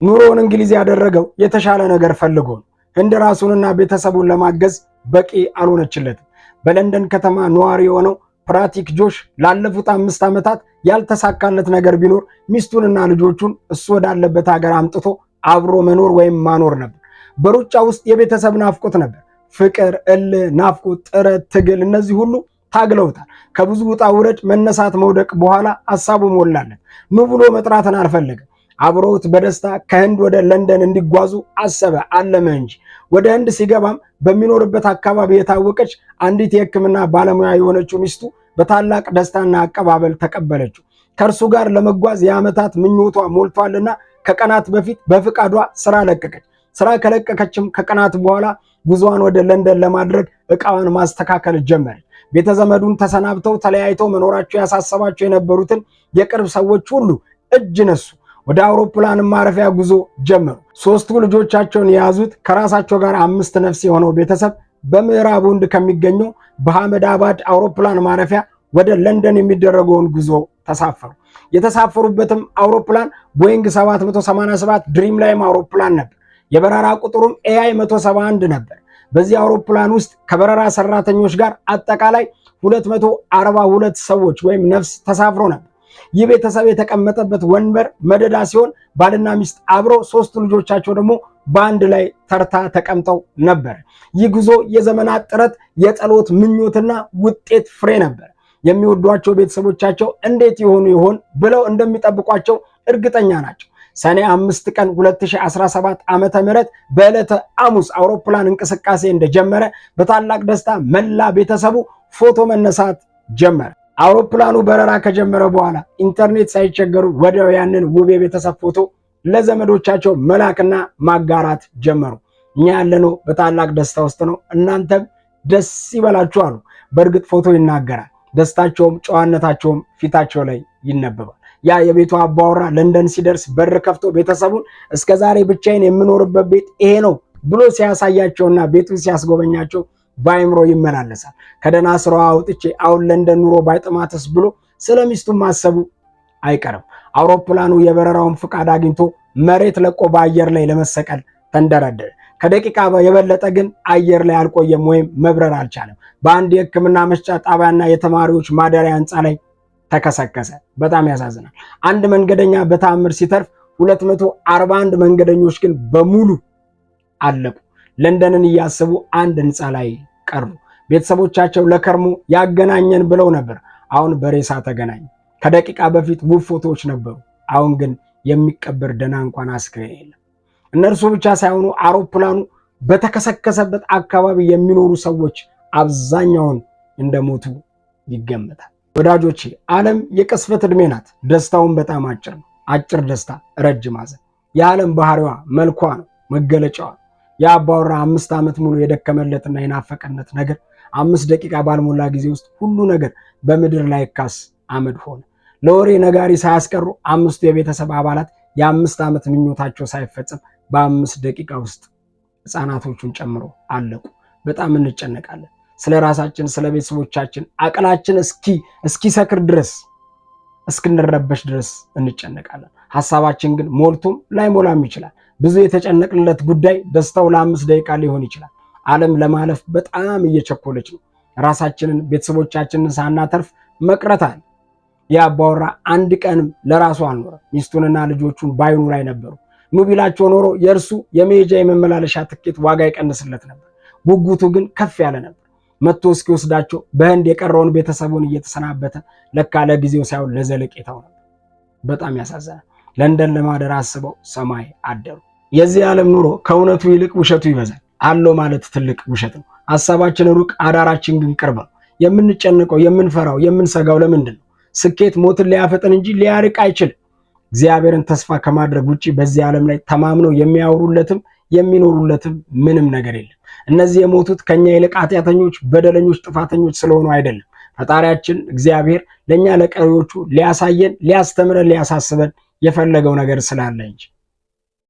ኑሮውን እንግሊዝ ያደረገው የተሻለ ነገር ፈልጎ ነው። ህንድ ራሱንና ቤተሰቡን ለማገዝ በቂ አልሆነችለትም። በለንደን ከተማ ነዋሪ የሆነው ፕራቲክ ጆሽ ላለፉት 5 ዓመታት ያልተሳካለት ነገር ቢኖር ሚስቱንና ልጆቹን እሱ ወዳለበት ሀገር አምጥቶ አብሮ መኖር ወይም ማኖር ነበር። በሩጫ ውስጥ የቤተሰብ ናፍቆት ነበር። ፍቅር፣ እልህ፣ ናፍቆት፣ ጥረት፣ ትግል እነዚህ ሁሉ ታግለውታል። ከብዙ ውጣ ውረድ መነሳት መውደቅ በኋላ ሐሳቡ ሞላለት። ኑ ብሎ መጥራትን አልፈለገም። አብሮት በደስታ ከህንድ ወደ ለንደን እንዲጓዙ አሰበ፣ አለመ እንጂ። ወደ ህንድ ሲገባም በሚኖርበት አካባቢ የታወቀች አንዲት የሕክምና ባለሙያ የሆነችው ሚስቱ በታላቅ ደስታና አቀባበል ተቀበለችው። ከእርሱ ጋር ለመጓዝ የዓመታት ምኞቷ ሞልቷልና ከቀናት በፊት በፍቃዷ ስራ ለቀቀች። ስራ ከለቀቀችም ከቀናት በኋላ ጉዞዋን ወደ ለንደን ለማድረግ ዕቃዋን ማስተካከል ጀመረች። ቤተዘመዱን ተሰናብተው ተለያይተው መኖራቸው ያሳሰባቸው የነበሩትን የቅርብ ሰዎች ሁሉ እጅ ነሱ። ወደ አውሮፕላን ማረፊያ ጉዞ ጀመሩ። 3 ልጆቻቸውን የያዙት ከራሳቸው ጋር 5 ነፍስ የሆነው ቤተሰብ በምዕራብ ህንድ ከሚገኘው በአህመዳባድ አውሮፕላን ማረፊያ ወደ ለንደን የሚደረገውን ጉዞ ተሳፈሩ። የተሳፈሩበትም አውሮፕላን ቦይንግ 787 ድሪም ላይም አውሮፕላን ነበር። የበረራ ቁጥሩም ኤአይ 171 ነበር። በዚህ አውሮፕላን ውስጥ ከበረራ ሰራተኞች ጋር አጠቃላይ 242 ሰዎች ወይም ነፍስ ተሳፍሮ ነበር። ይህ ቤተሰብ የተቀመጠበት ወንበር መደዳ ሲሆን ባልና ሚስት አብረው 3 ልጆቻቸው ደግሞ በአንድ ላይ ተርታ ተቀምጠው ነበር። ይህ ጉዞ የዘመናት ጥረት፣ የጸሎት ምኞትና ውጤት ፍሬ ነበር። የሚወዷቸው ቤተሰቦቻቸው እንዴት ይሆኑ ይሆን ብለው እንደሚጠብቋቸው እርግጠኛ ናቸው። ሰኔ 5 ቀን 2017 ዓመተ ምህረት በዕለተ ሐሙስ አውሮፕላን እንቅስቃሴ እንደጀመረ በታላቅ ደስታ መላ ቤተሰቡ ፎቶ መነሳት ጀመረ። አውሮፕላኑ በረራ ከጀመረ በኋላ ኢንተርኔት ሳይቸገሩ ወዲያው ያንን ውብ የቤተሰብ ፎቶ ለዘመዶቻቸው መላክና ማጋራት ጀመሩ። እኛ ያለነው በታላቅ ደስታ ውስጥ ነው፣ እናንተም ደስ ይበላችሁ አሉ። በእርግጥ ፎቶ ይናገራል። ደስታቸውም ጨዋነታቸውም ፊታቸው ላይ ይነበባል። ያ የቤቱ አባወራ ለንደን ሲደርስ በር ከፍቶ ቤተሰቡን እስከዛሬ ብቻዬን የምኖርበት ቤት ይሄ ነው ብሎ ሲያሳያቸውና ቤቱን ሲያስጎበኛቸው በአይምሮ ይመላለሳል። ከደና ስራው አውጥቼ አሁን ለንደን ኑሮ ባይጥማትስ ብሎ ስለሚስቱ ማሰቡ አይቀርም። አውሮፕላኑ የበረራውን ፍቃድ አግኝቶ መሬት ለቆ በአየር ላይ ለመሰቀል ተንደረደረ። ከደቂቃ የበለጠ ግን አየር ላይ አልቆየም ወይም መብረር አልቻለም። በአንድ የሕክምና መስጫ ጣቢያና የተማሪዎች ማደሪያ ህንፃ ላይ ተከሰከሰ። በጣም ያሳዝናል። አንድ መንገደኛ በተአምር ሲተርፍ 241 መንገደኞች ግን በሙሉ አለቁ። ለንደንን እያሰቡ አንድ ህንፃ ላይ ቀሩ። ቤተሰቦቻቸው ለከርሞ ያገናኘን ብለው ነበር። አሁን በሬሳ ተገናኙ። ከደቂቃ በፊት ውብ ፎቶዎች ነበሩ። አሁን ግን የሚቀበር ደና እንኳን አስክሬን የለም። እነርሱ ብቻ ሳይሆኑ አውሮፕላኑ በተከሰከሰበት አካባቢ የሚኖሩ ሰዎች አብዛኛውን እንደሞቱ ይገመታል። ወዳጆቼ ዓለም የቅስፈት ዕድሜ ናት። ደስታውን በጣም አጭር ነው። አጭር ደስታ፣ ረጅም ሐዘን። የዓለም ባህሪዋ መልኳ ነው፣ መገለጫዋ። የአባወራ 5 ዓመት ሙሉ የደከመለትና የናፈቀነት ነገር 5 ደቂቃ ባልሞላ ጊዜ ውስጥ ሁሉ ነገር በምድር ላይ ካስ አመድ ሆነ። ለወሬ ነጋሪ ሳያስቀሩ 5ቱ የቤተሰብ አባላት የ5 ዓመት ምኞታቸው ሳይፈጸም በ5 ደቂቃ ውስጥ ህፃናቶቹን ጨምሮ አለቁ። በጣም እንጨነቃለን። ስለ ራሳችን፣ ስለ ቤተሰቦቻችን አቅላችን እስኪሰክር ድረስ እስክንረበሽ ድረስ እንጨነቃለን። ሐሳባችን ግን ሞልቶም ላይሞላም ይችላል። ብዙ የተጨነቅለት ጉዳይ ደስታው ለ5 ደቂቃ ሊሆን ይችላል። ዓለም ለማለፍ በጣም እየቸኮለች ነው። ራሳችንን ቤተሰቦቻችንን ሳናተርፍ መቅረታል። የአባወራ አንድ ቀንም ለራሱ አልኖረም። ሚስቱንና ልጆቹን ባይኑ ላይ ነበሩ። ኑ ቢላቸው ኖሮ የእርሱ የመሄጃ የመመላለሻ ትኬት ዋጋ ይቀንስለት ነበር። ጉጉቱ ግን ከፍ ያለ ነበር። መጥቶ እስኪወስዳቸው በህንድ የቀረውን ቤተሰቡን እየተሰናበተ ለካ ለጊዜው ሳይሆን ለዘለቄታው ነበር። በጣም ያሳዝናል። ለንደን ለማደር አስበው ሰማይ አደሩ። የዚህ ዓለም ኑሮ ከእውነቱ ይልቅ ውሸቱ ይበዛል። አለው ማለት ትልቅ ውሸት ነው። ሐሳባችን ሩቅ፣ አዳራችን ግን ቅርብ ነው። የምንጨነቀው፣ የምንፈራው፣ የምንሰጋው ለምንድን ነው? ስኬት ሞትን ሊያፈጥን እንጂ ሊያርቅ አይችልም። እግዚአብሔርን ተስፋ ከማድረግ ውጪ በዚህ ዓለም ላይ ተማምነው የሚያወሩለትም የሚኖሩለትም ምንም ነገር የለም። እነዚህ የሞቱት ከኛ ይልቅ ኃጢአተኞች፣ በደለኞች፣ ጥፋተኞች ስለሆኑ አይደለም። ፈጣሪያችን እግዚአብሔር ለኛ ለቀሪዎቹ ሊያሳየን፣ ሊያስተምረን፣ ሊያሳስበን የፈለገው ነገር ስላለ እንጂ